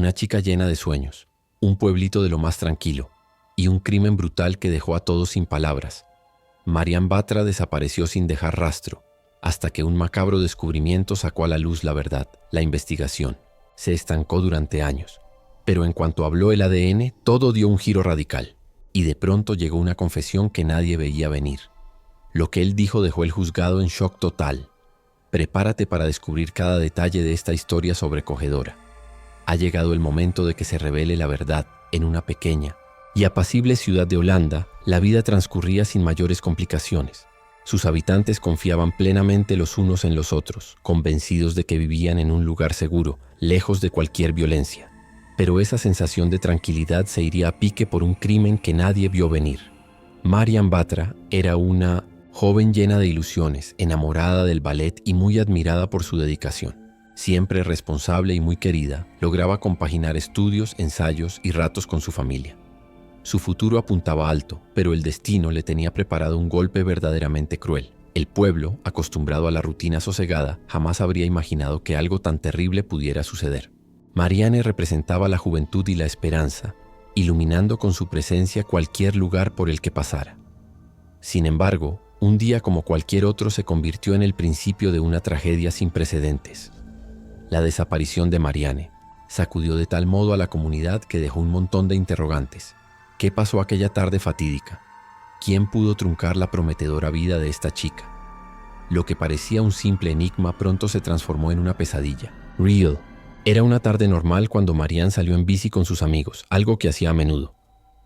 una chica llena de sueños, un pueblito de lo más tranquilo y un crimen brutal que dejó a todos sin palabras. Marian Batra desapareció sin dejar rastro, hasta que un macabro descubrimiento sacó a la luz la verdad. La investigación se estancó durante años, pero en cuanto habló el ADN, todo dio un giro radical, y de pronto llegó una confesión que nadie veía venir. Lo que él dijo dejó el juzgado en shock total. Prepárate para descubrir cada detalle de esta historia sobrecogedora. Ha llegado el momento de que se revele la verdad. En una pequeña y apacible ciudad de Holanda, la vida transcurría sin mayores complicaciones. Sus habitantes confiaban plenamente los unos en los otros, convencidos de que vivían en un lugar seguro, lejos de cualquier violencia. Pero esa sensación de tranquilidad se iría a pique por un crimen que nadie vio venir. Marian Batra era una joven llena de ilusiones, enamorada del ballet y muy admirada por su dedicación. Siempre responsable y muy querida, lograba compaginar estudios, ensayos y ratos con su familia. Su futuro apuntaba alto, pero el destino le tenía preparado un golpe verdaderamente cruel. El pueblo, acostumbrado a la rutina sosegada, jamás habría imaginado que algo tan terrible pudiera suceder. Marianne representaba la juventud y la esperanza, iluminando con su presencia cualquier lugar por el que pasara. Sin embargo, un día como cualquier otro se convirtió en el principio de una tragedia sin precedentes. La desaparición de Marianne sacudió de tal modo a la comunidad que dejó un montón de interrogantes. ¿Qué pasó aquella tarde fatídica? ¿Quién pudo truncar la prometedora vida de esta chica? Lo que parecía un simple enigma pronto se transformó en una pesadilla. Real. Era una tarde normal cuando Marianne salió en bici con sus amigos, algo que hacía a menudo.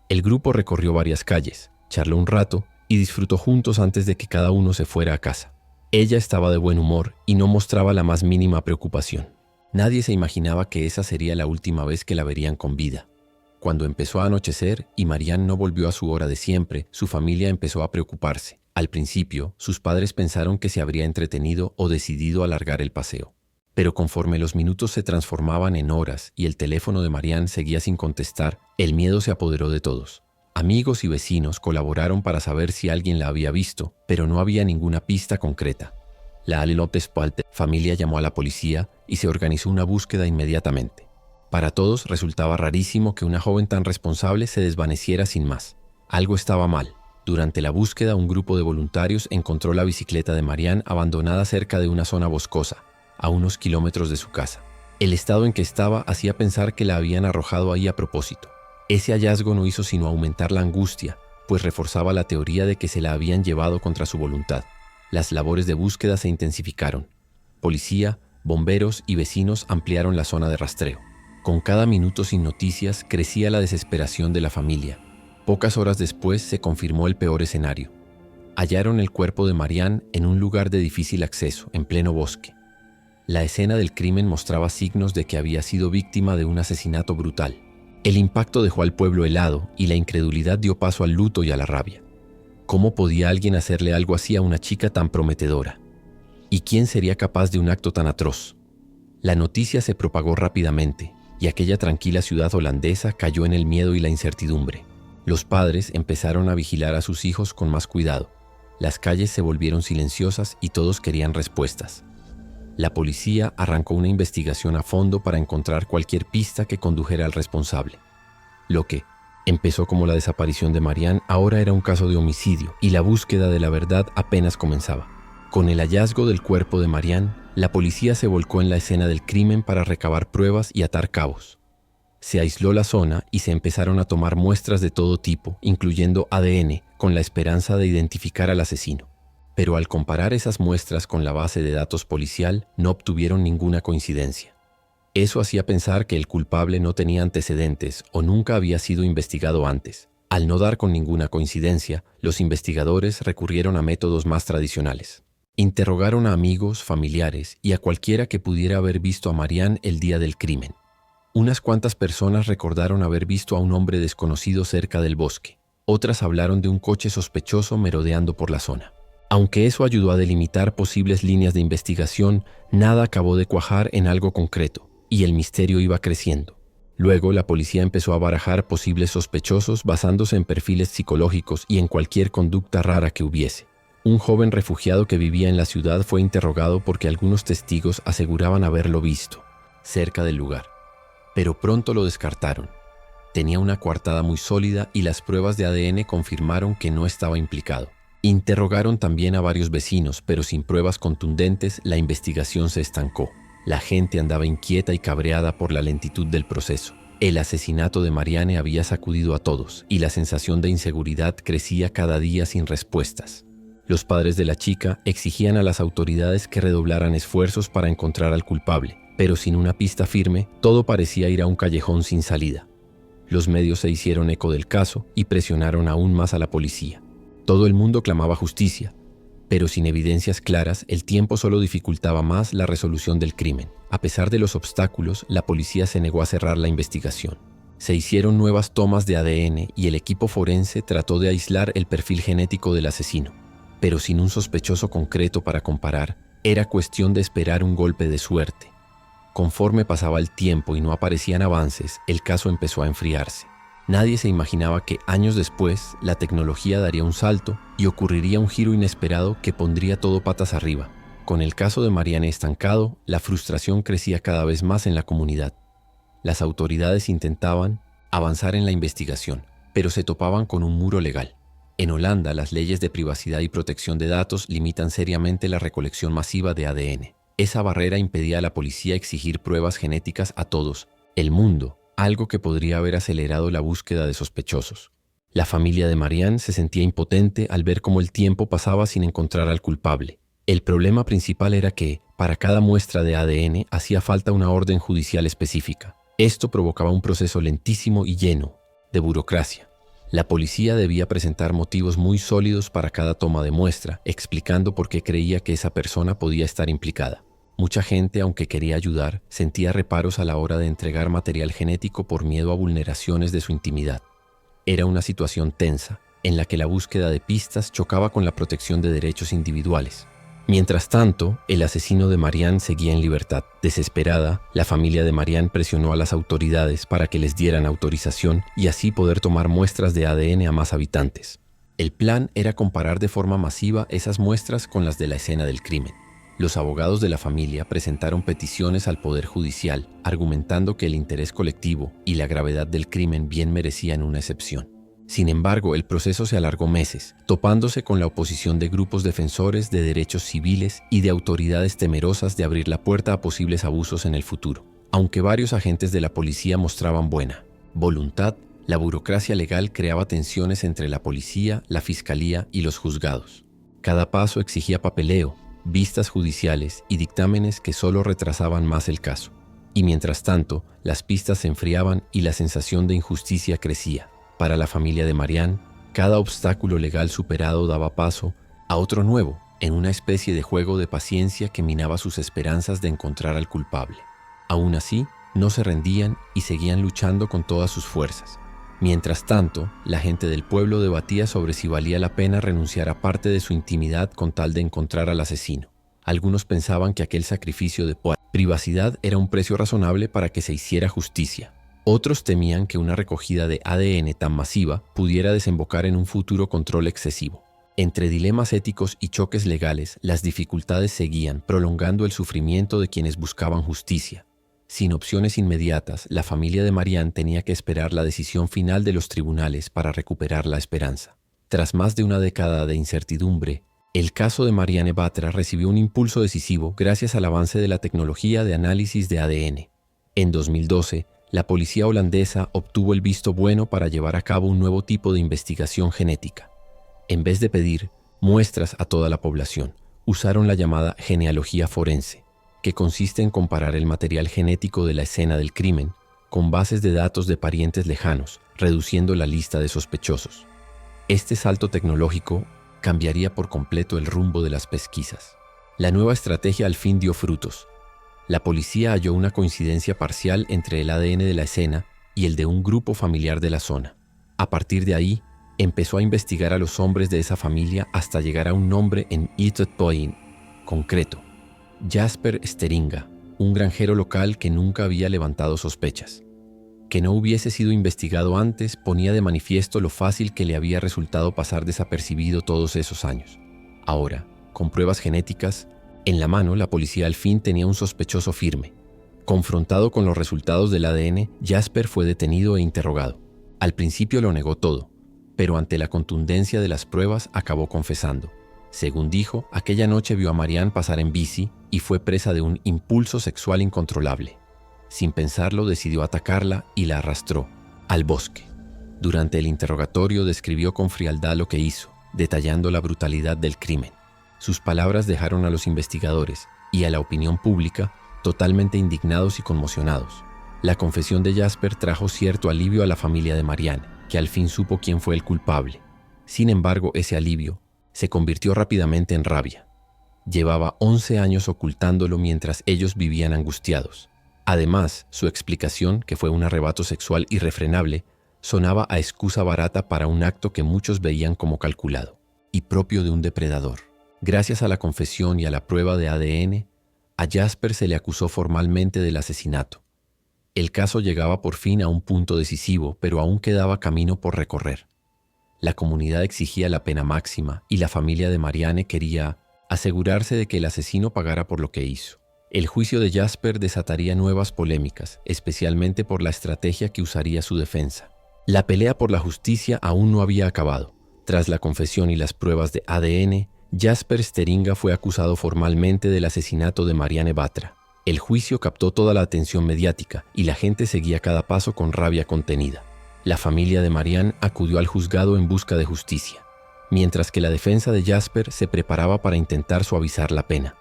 El grupo recorrió varias calles, charló un rato y disfrutó juntos antes de que cada uno se fuera a casa. Ella estaba de buen humor y no mostraba la más mínima preocupación. Nadie se imaginaba que esa sería la última vez que la verían con vida. Cuando empezó a anochecer y Marianne no volvió a su hora de siempre, su familia empezó a preocuparse. Al principio, sus padres pensaron que se habría entretenido o decidido alargar el paseo. Pero conforme los minutos se transformaban en horas y el teléfono de Marianne seguía sin contestar, el miedo se apoderó de todos. Amigos y vecinos colaboraron para saber si alguien la había visto, pero no había ninguna pista concreta. La Lopez-Palte familia llamó a la policía y se organizó una búsqueda inmediatamente. Para todos resultaba rarísimo que una joven tan responsable se desvaneciera sin más. Algo estaba mal. Durante la búsqueda, un grupo de voluntarios encontró la bicicleta de Marianne abandonada cerca de una zona boscosa, a unos kilómetros de su casa. El estado en que estaba hacía pensar que la habían arrojado ahí a propósito. Ese hallazgo no hizo sino aumentar la angustia, pues reforzaba la teoría de que se la habían llevado contra su voluntad. Las labores de búsqueda se intensificaron. Policía, bomberos y vecinos ampliaron la zona de rastreo. Con cada minuto sin noticias crecía la desesperación de la familia. Pocas horas después se confirmó el peor escenario. Hallaron el cuerpo de Marianne en un lugar de difícil acceso, en pleno bosque. La escena del crimen mostraba signos de que había sido víctima de un asesinato brutal. El impacto dejó al pueblo helado y la incredulidad dio paso al luto y a la rabia. ¿Cómo podía alguien hacerle algo así a una chica tan prometedora? ¿Y quién sería capaz de un acto tan atroz? La noticia se propagó rápidamente y aquella tranquila ciudad holandesa cayó en el miedo y la incertidumbre. Los padres empezaron a vigilar a sus hijos con más cuidado. Las calles se volvieron silenciosas y todos querían respuestas. La policía arrancó una investigación a fondo para encontrar cualquier pista que condujera al responsable. Lo que empezó como la desaparición de Marianne ahora era un caso de homicidio y la búsqueda de la verdad apenas comenzaba. Con el hallazgo del cuerpo de Marianne, la policía se volcó en la escena del crimen para recabar pruebas y atar cabos. Se aisló la zona y se empezaron a tomar muestras de todo tipo, incluyendo ADN, con la esperanza de identificar al asesino. Pero al comparar esas muestras con la base de datos policial, no obtuvieron ninguna coincidencia. Eso hacía pensar que el culpable no tenía antecedentes o nunca había sido investigado antes. Al no dar con ninguna coincidencia, los investigadores recurrieron a métodos más tradicionales. Interrogaron a amigos, familiares y a cualquiera que pudiera haber visto a Marianne el día del crimen. Unas cuantas personas recordaron haber visto a un hombre desconocido cerca del bosque. Otras hablaron de un coche sospechoso merodeando por la zona. Aunque eso ayudó a delimitar posibles líneas de investigación, nada acabó de cuajar en algo concreto, y el misterio iba creciendo. Luego, la policía empezó a barajar posibles sospechosos basándose en perfiles psicológicos y en cualquier conducta rara que hubiese. Un joven refugiado que vivía en la ciudad fue interrogado porque algunos testigos aseguraban haberlo visto, cerca del lugar. pero pronto lo descartaron. Tenía una coartada muy sólida y las pruebas de ADN confirmaron que no estaba implicado. Interrogaron también a varios vecinos, pero sin pruebas contundentes la investigación se estancó. La gente andaba inquieta y cabreada por la lentitud del proceso. El asesinato de Marianne había sacudido a todos y la sensación de inseguridad crecía cada día sin respuestas. Los padres de la chica exigían a las autoridades que redoblaran esfuerzos para encontrar al culpable, pero sin una pista firme, todo parecía ir a un callejón sin salida. Los medios se hicieron eco del caso y presionaron aún más a la policía. Todo el mundo clamaba justicia, pero sin evidencias claras, el tiempo solo dificultaba más la resolución del crimen. A pesar de los obstáculos, la policía se negó a cerrar la investigación. Se hicieron nuevas tomas de ADN y el equipo forense trató de aislar el perfil genético del asesino. Pero sin un sospechoso concreto para comparar, era cuestión de esperar un golpe de suerte. Conforme pasaba el tiempo y no aparecían avances, el caso empezó a enfriarse. Nadie se imaginaba que años después la tecnología daría un salto y ocurriría un giro inesperado que pondría todo patas arriba. Con el caso de Marianne estancado, la frustración crecía cada vez más en la comunidad. Las autoridades intentaban avanzar en la investigación, pero se topaban con un muro legal. En Holanda, las leyes de privacidad y protección de datos limitan seriamente la recolección masiva de ADN. Esa barrera impedía a la policía exigir pruebas genéticas a todos el mundo, algo que podría haber acelerado la búsqueda de sospechosos. La familia de Marianne se sentía impotente al ver cómo el tiempo pasaba sin encontrar al culpable. El problema principal era que, para cada muestra de ADN, hacía falta una orden judicial específica. Esto provocaba un proceso lentísimo y lleno de burocracia. La policía debía presentar motivos muy sólidos para cada toma de muestra, explicando por qué creía que esa persona podía estar implicada. Mucha gente, aunque quería ayudar, sentía reparos a la hora de entregar material genético por miedo a vulneraciones de su intimidad. Era una situación tensa, en la que la búsqueda de pistas chocaba con la protección de derechos individuales. Mientras tanto, el asesino de Marianne seguía en libertad. Desesperada, la familia de Marianne presionó a las autoridades para que les dieran autorización y así poder tomar muestras de ADN a más habitantes. El plan era comparar de forma masiva esas muestras con las de la escena del crimen. Los abogados de la familia presentaron peticiones al Poder Judicial, argumentando que el interés colectivo y la gravedad del crimen bien merecían una excepción. Sin embargo, el proceso se alargó meses, topándose con la oposición de grupos defensores de derechos civiles y de autoridades temerosas de abrir la puerta a posibles abusos en el futuro. Aunque varios agentes de la policía mostraban buena voluntad, la burocracia legal creaba tensiones entre la policía, la fiscalía y los juzgados. Cada paso exigía papeleo, vistas judiciales y dictámenes que solo retrasaban más el caso. Y mientras tanto, las pistas se enfriaban y la sensación de injusticia crecía. Para la familia de Marianne, cada obstáculo legal superado daba paso a otro nuevo, en una especie de juego de paciencia que minaba sus esperanzas de encontrar al culpable. Aún así, no se rendían y seguían luchando con todas sus fuerzas. Mientras tanto, la gente del pueblo debatía sobre si valía la pena renunciar a parte de su intimidad con tal de encontrar al asesino. Algunos pensaban que aquel sacrificio de privacidad era un precio razonable para que se hiciera justicia. Otros temían que una recogida de ADN tan masiva pudiera desembocar en un futuro control excesivo. Entre dilemas éticos y choques legales, las dificultades seguían, prolongando el sufrimiento de quienes buscaban justicia. Sin opciones inmediatas, la familia de Marianne tenía que esperar la decisión final de los tribunales para recuperar la esperanza. Tras más de una década de incertidumbre, el caso de Marianne Batra recibió un impulso decisivo gracias al avance de la tecnología de análisis de ADN. En 2012, la policía holandesa obtuvo el visto bueno para llevar a cabo un nuevo tipo de investigación genética. En vez de pedir muestras a toda la población, usaron la llamada genealogía forense, que consiste en comparar el material genético de la escena del crimen con bases de datos de parientes lejanos, reduciendo la lista de sospechosos. Este salto tecnológico cambiaría por completo el rumbo de las pesquisas. La nueva estrategia al fin dio frutos. La policía halló una coincidencia parcial entre el ADN de la escena y el de un grupo familiar de la zona. A partir de ahí, empezó a investigar a los hombres de esa familia hasta llegar a un nombre en Itoetpoin concreto: Jasper Steringa, un granjero local que nunca había levantado sospechas. Que no hubiese sido investigado antes ponía de manifiesto lo fácil que le había resultado pasar desapercibido todos esos años. Ahora, con pruebas genéticas en la mano, la policía al fin tenía un sospechoso firme. Confrontado con los resultados del ADN, Jasper fue detenido e interrogado. Al principio lo negó todo, pero ante la contundencia de las pruebas acabó confesando. Según dijo, aquella noche vio a Marianne pasar en bici y fue presa de un impulso sexual incontrolable. Sin pensarlo, decidió atacarla y la arrastró al bosque. Durante el interrogatorio describió con frialdad lo que hizo, detallando la brutalidad del crimen. Sus palabras dejaron a los investigadores y a la opinión pública totalmente indignados y conmocionados. La confesión de Jasper trajo cierto alivio a la familia de Marianne, que al fin supo quién fue el culpable. Sin embargo, ese alivio se convirtió rápidamente en rabia. Llevaba 11 años ocultándolo mientras ellos vivían angustiados. Además, su explicación, que fue un arrebato sexual irrefrenable, sonaba a excusa barata para un acto que muchos veían como calculado y propio de un depredador. Gracias a la confesión y a la prueba de ADN, a Jasper se le acusó formalmente del asesinato. El caso llegaba por fin a un punto decisivo, pero aún quedaba camino por recorrer. La comunidad exigía la pena máxima y la familia de Marianne quería asegurarse de que el asesino pagara por lo que hizo. El juicio de Jasper desataría nuevas polémicas, especialmente por la estrategia que usaría su defensa. La pelea por la justicia aún no había acabado. Tras la confesión y las pruebas de ADN, Jasper Steringa fue acusado formalmente del asesinato de Marianne Batra. El juicio captó toda la atención mediática y la gente seguía cada paso con rabia contenida. La familia de Marianne acudió al juzgado en busca de justicia, mientras que la defensa de Jasper se preparaba para intentar suavizar la pena.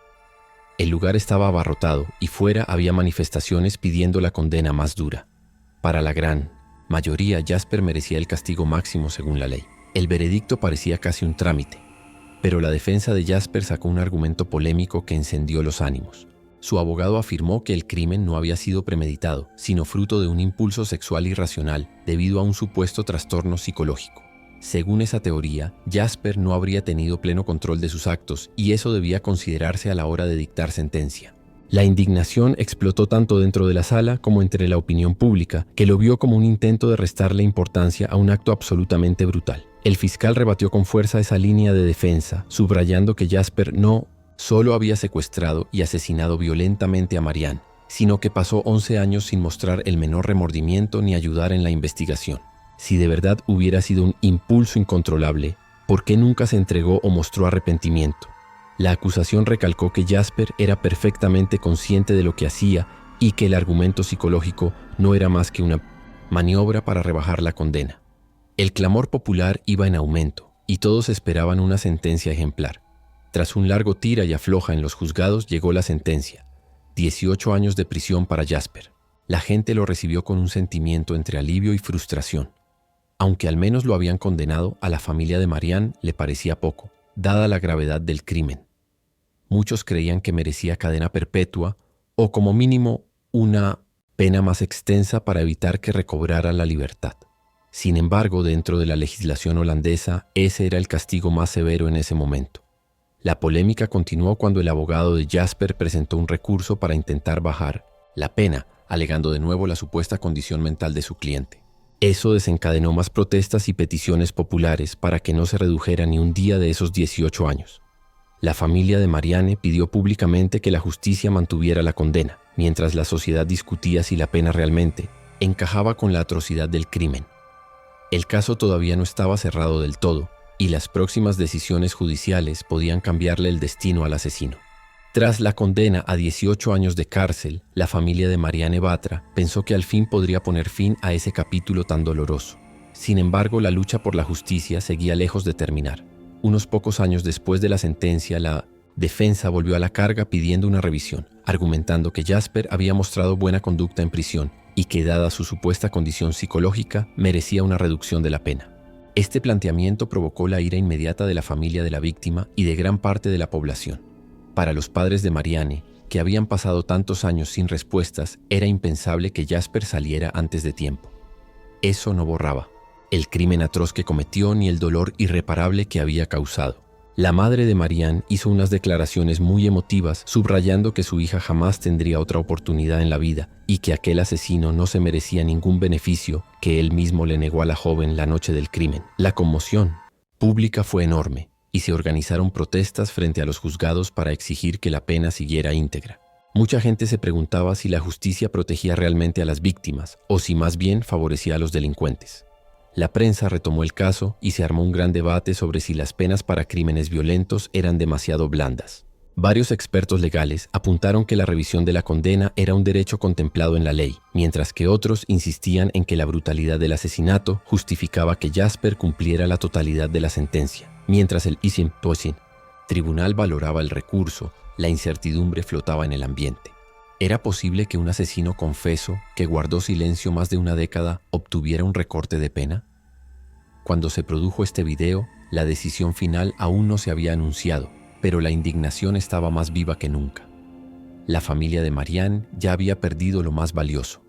El lugar estaba abarrotado y fuera había manifestaciones pidiendo la condena más dura. Para la gran mayoría, Jasper merecía el castigo máximo según la ley. El veredicto parecía casi un trámite, pero la defensa de Jasper sacó un argumento polémico que encendió los ánimos. Su abogado afirmó que el crimen no había sido premeditado, sino fruto de un impulso sexual irracional debido a un supuesto trastorno psicológico. Según esa teoría, Jasper no habría tenido pleno control de sus actos y eso debía considerarse a la hora de dictar sentencia. La indignación explotó tanto dentro de la sala como entre la opinión pública, que lo vio como un intento de restarle importancia a un acto absolutamente brutal. El fiscal rebatió con fuerza esa línea de defensa, subrayando que Jasper no solo había secuestrado y asesinado violentamente a Marianne, sino que pasó 11 años sin mostrar el menor remordimiento ni ayudar en la investigación. Si de verdad hubiera sido un impulso incontrolable, ¿por qué nunca se entregó o mostró arrepentimiento? La acusación recalcó que Jasper era perfectamente consciente de lo que hacía y que el argumento psicológico no era más que una maniobra para rebajar la condena. El clamor popular iba en aumento y todos esperaban una sentencia ejemplar. Tras un largo tira y afloja en los juzgados llegó la sentencia: 18 años de prisión para Jasper. La gente lo recibió con un sentimiento entre alivio y frustración. Aunque al menos lo habían condenado, a la familia de Marianne le parecía poco, dada la gravedad del crimen. Muchos creían que merecía cadena perpetua o como mínimo una pena más extensa para evitar que recobrara la libertad. Sin embargo, dentro de la legislación holandesa, ese era el castigo más severo en ese momento. La polémica continuó cuando el abogado de Jasper presentó un recurso para intentar bajar la pena, alegando de nuevo la supuesta condición mental de su cliente. Eso desencadenó más protestas y peticiones populares para que no se redujera ni un día de esos 18 años. La familia de Marianne pidió públicamente que la justicia mantuviera la condena, mientras la sociedad discutía si la pena realmente encajaba con la atrocidad del crimen. El caso todavía no estaba cerrado del todo, y las próximas decisiones judiciales podían cambiarle el destino al asesino. Tras la condena a 18 años de cárcel, la familia de Marianne Batra pensó que al fin podría poner fin a ese capítulo tan doloroso. Sin embargo, la lucha por la justicia seguía lejos de terminar. Unos pocos años después de la sentencia, la defensa volvió a la carga pidiendo una revisión, argumentando que Jasper había mostrado buena conducta en prisión y que, dada su supuesta condición psicológica, merecía una reducción de la pena. Este planteamiento provocó la ira inmediata de la familia de la víctima y de gran parte de la población. Para los padres de Marianne, que habían pasado tantos años sin respuestas, era impensable que Jasper saliera antes de tiempo. Eso no borraba el crimen atroz que cometió ni el dolor irreparable que había causado. La madre de Marianne hizo unas declaraciones muy emotivas, subrayando que su hija jamás tendría otra oportunidad en la vida y que aquel asesino no se merecía ningún beneficio que él mismo le negó a la joven la noche del crimen. La conmoción pública fue enorme y se organizaron protestas frente a los juzgados para exigir que la pena siguiera íntegra. Mucha gente se preguntaba si la justicia protegía realmente a las víctimas o si más bien favorecía a los delincuentes. La prensa retomó el caso y se armó un gran debate sobre si las penas para crímenes violentos eran demasiado blandas. Varios expertos legales apuntaron que la revisión de la condena era un derecho contemplado en la ley, mientras que otros insistían en que la brutalidad del asesinato justificaba que Jasper cumpliera la totalidad de la sentencia, mientras el Isim Tosin tribunal valoraba el recurso. La incertidumbre flotaba en el ambiente. ¿Era posible que un asesino confeso, que guardó silencio más de una década, obtuviera un recorte de pena? Cuando se produjo este video, la decisión final aún no se había anunciado, pero la indignación estaba más viva que nunca. La familia de Marianne ya había perdido lo más valioso,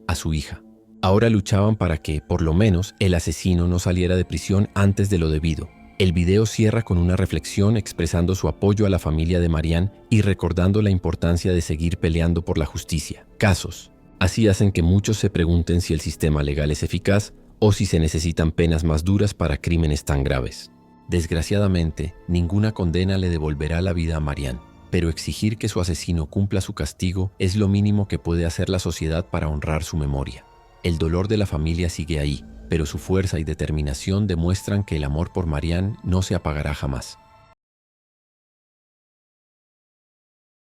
a su hija. Ahora luchaban para que, por lo menos, el asesino no saliera de prisión antes de lo debido. El video cierra con una reflexión expresando su apoyo a la familia de Marianne y recordando la importancia de seguir peleando por la justicia. Casos así hacen que muchos se pregunten si el sistema legal es eficaz o si se necesitan penas más duras para crímenes tan graves. Desgraciadamente, ninguna condena le devolverá la vida a Marianne, pero exigir que su asesino cumpla su castigo es lo mínimo que puede hacer la sociedad para honrar su memoria. El dolor de la familia sigue ahí, pero su fuerza y determinación demuestran que el amor por Marianne no se apagará jamás.